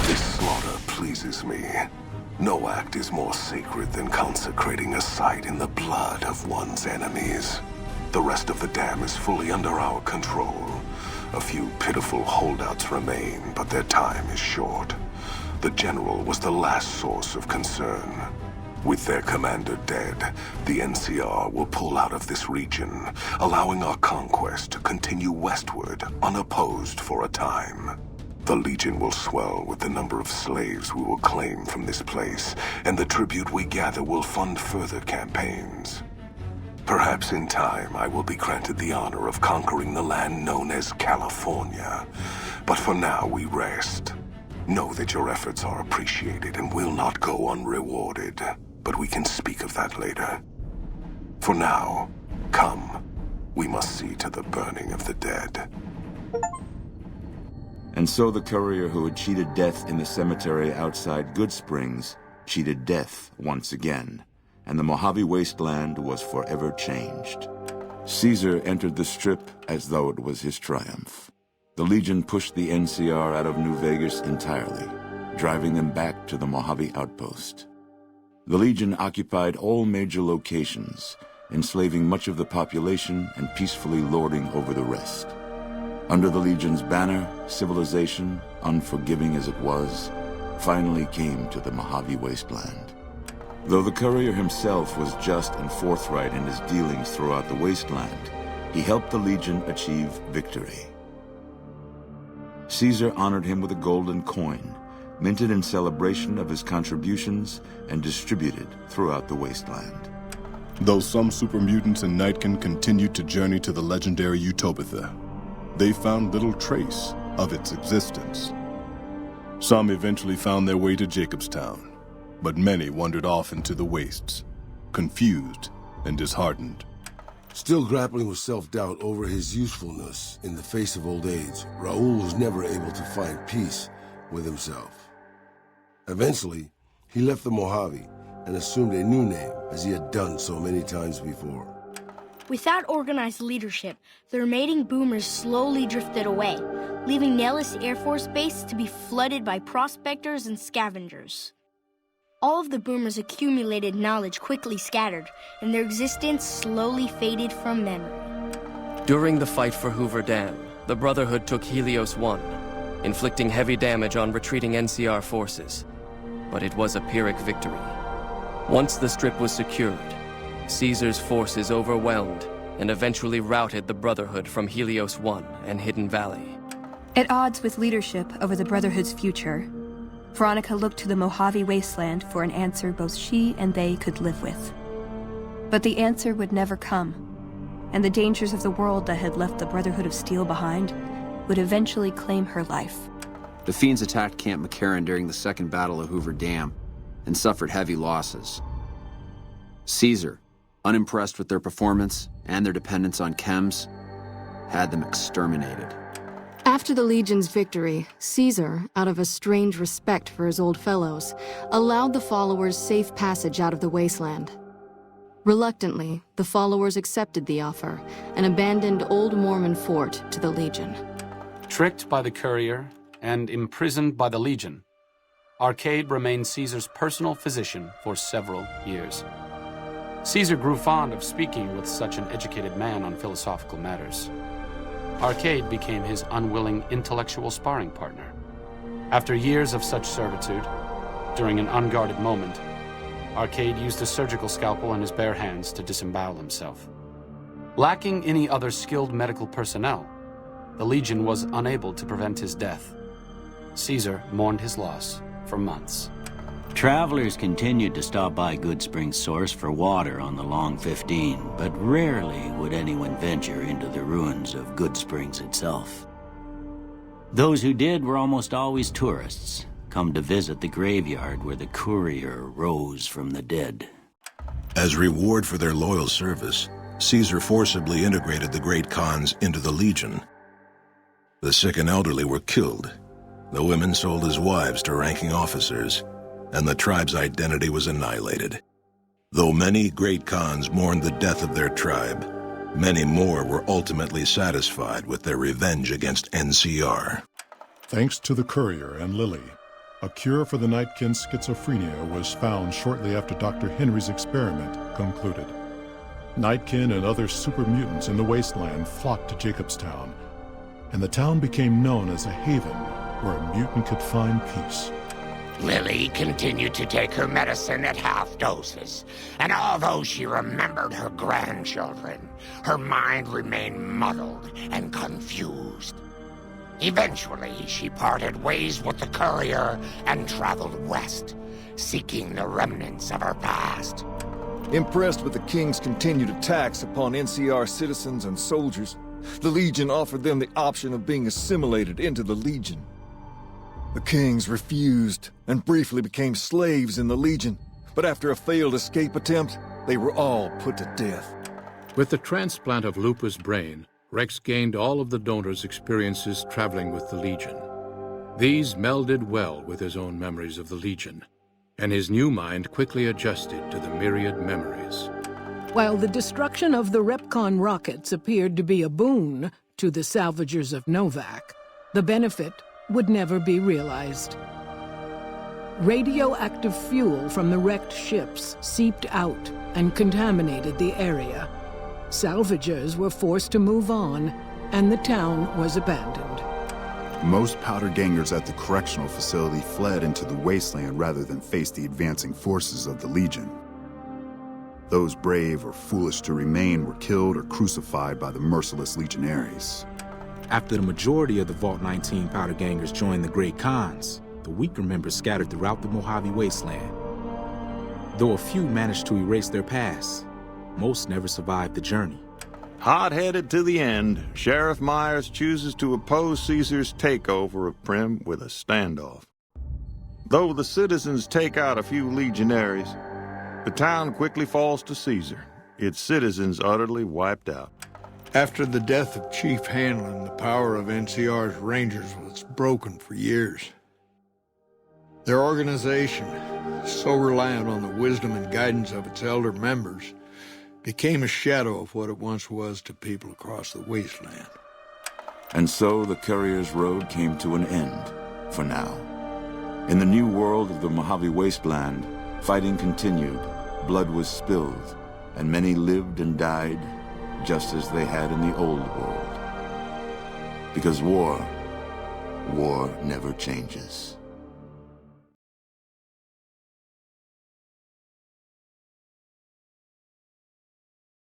This slaughter pleases me. No act is more sacred than consecrating a site in the blood of one's enemies. The rest of the dam is fully under our control. A few pitiful holdouts remain, but their time is short. The general was the last source of concern. With their commander dead, the NCR will pull out of this region, allowing our conquest to continue westward, unopposed for a time. The Legion will swell with the number of slaves we will claim from this place, and the tribute we gather will fund further campaigns. Perhaps in time I will be granted the honor of conquering the land known as California. But for now we rest. Know that your efforts are appreciated and will not go unrewarded. But we can speak of that later. For now, come. We must see to the burning of the dead. And so the courier who had cheated death in the cemetery outside Good Springs cheated death once again, and the Mojave Wasteland was forever changed. Caesar entered the Strip as though it was his triumph. The Legion pushed the NCR out of New Vegas entirely, driving them back to the Mojave outpost. The Legion occupied all major locations, enslaving much of the population and peacefully lording over the rest. Under the Legion's banner, civilization, unforgiving as it was, finally came to the Mojave Wasteland. Though the courier himself was just and forthright in his dealings throughout the wasteland, he helped the Legion achieve victory. Caesar honored him with a golden coin, minted in celebration of his contributions and distributed throughout the wasteland. Though some super mutants in Nightkin continued to journey to the legendary Utopia, they found little trace of its existence. Some eventually found their way to Jacobstown, but many wandered off into the wastes, confused and disheartened. Still grappling with self-doubt over his usefulness in the face of old age, Raul was never able to find peace with himself. Eventually, he left the Mojave and assumed a new name, as he had done so many times before. Without organized leadership, the remaining boomers slowly drifted away, leaving Nellis Air Force Base to be flooded by prospectors and scavengers. All of the boomers' accumulated knowledge quickly scattered, and their existence slowly faded from memory. During the fight for Hoover Dam, the Brotherhood took Helios 1, inflicting heavy damage on retreating NCR forces. But it was a Pyrrhic victory. Once the Strip was secured, Caesar's forces overwhelmed and eventually routed the Brotherhood from Helios 1 and Hidden Valley. At odds with leadership over the Brotherhood's future, Veronica looked to the Mojave Wasteland for an answer both she and they could live with. But the answer would never come, and the dangers of the world that had left the Brotherhood of Steel behind would eventually claim her life. The Fiends attacked Camp McCarran during the Second Battle of Hoover Dam and suffered heavy losses. Caesar, unimpressed with their performance and their dependence on chems, had them exterminated. After the Legion's victory, Caesar, out of a strange respect for his old fellows, allowed the followers safe passage out of the wasteland. Reluctantly, the followers accepted the offer and abandoned Old Mormon Fort to the Legion. Tricked by the courier and imprisoned by the Legion, Arcade remained Caesar's personal physician for several years. Caesar grew fond of speaking with such an educated man on philosophical matters. Arcade became his unwilling intellectual sparring partner. After years of such servitude, during an unguarded moment, Arcade used a surgical scalpel in his bare hands to disembowel himself. Lacking any other skilled medical personnel, the Legion was unable to prevent his death. Caesar mourned his loss for months. Travelers continued to stop by Good Springs Source for water on the Long 15, but rarely would anyone venture into the ruins of Good Springs itself. Those who did were almost always tourists, come to visit the graveyard where the courier rose from the dead. As reward for their loyal service, Caesar forcibly integrated the great Khans into the Legion. The sick and elderly were killed. The women sold as wives to ranking officers, and the tribe's identity was annihilated. Though many great Khans mourned the death of their tribe, many more were ultimately satisfied with their revenge against NCR. Thanks to the courier and Lily, a cure for the Nightkin's schizophrenia was found shortly after Dr. Henry's experiment concluded. Nightkin and other super mutants in the wasteland flocked to Jacobstown, and the town became known as a haven where a mutant could find peace. Lily continued to take her medicine at half doses, and although she remembered her grandchildren, her mind remained muddled and confused. Eventually, she parted ways with the courier and traveled west, seeking the remnants of her past. Impressed with the King's continued attacks upon NCR citizens and soldiers, the Legion offered them the option of being assimilated into the Legion. The Kings refused and briefly became slaves in the Legion, but after a failed escape attempt, they were all put to death. With the transplant of Lupa's brain, Rex gained all of the donor's experiences traveling with the Legion. These melded well with his own memories of the Legion, and his new mind quickly adjusted to the myriad memories. While the destruction of the Repcon rockets appeared to be a boon to the salvagers of Novak, the benefit would never be realized. Radioactive fuel from the wrecked ships seeped out and contaminated the area. Salvagers were forced to move on, and the town was abandoned. Most powder gangers at the correctional facility fled into the wasteland rather than face the advancing forces of the Legion. Those brave or foolish to remain were killed or crucified by the merciless legionaries. After the majority of the Vault 19 powder gangers joined the Great Khans, the weaker members scattered throughout the Mojave Wasteland. Though a few managed to erase their past, most never survived the journey. Hot-headed to the end, Sheriff Myers chooses to oppose Caesar's takeover of Primm with a standoff. Though the citizens take out a few legionaries, the town quickly falls to Caesar, its citizens utterly wiped out. After the death of Chief Hanlon, the power of NCR's Rangers was broken for years. Their organization, so reliant on the wisdom and guidance of its elder members, became a shadow of what it once was to people across the wasteland. And so the Courier's Road came to an end, for now. In the new world of the Mojave Wasteland, fighting continued, blood was spilled, and many lived and died just as they had in the old world. Because war never changes.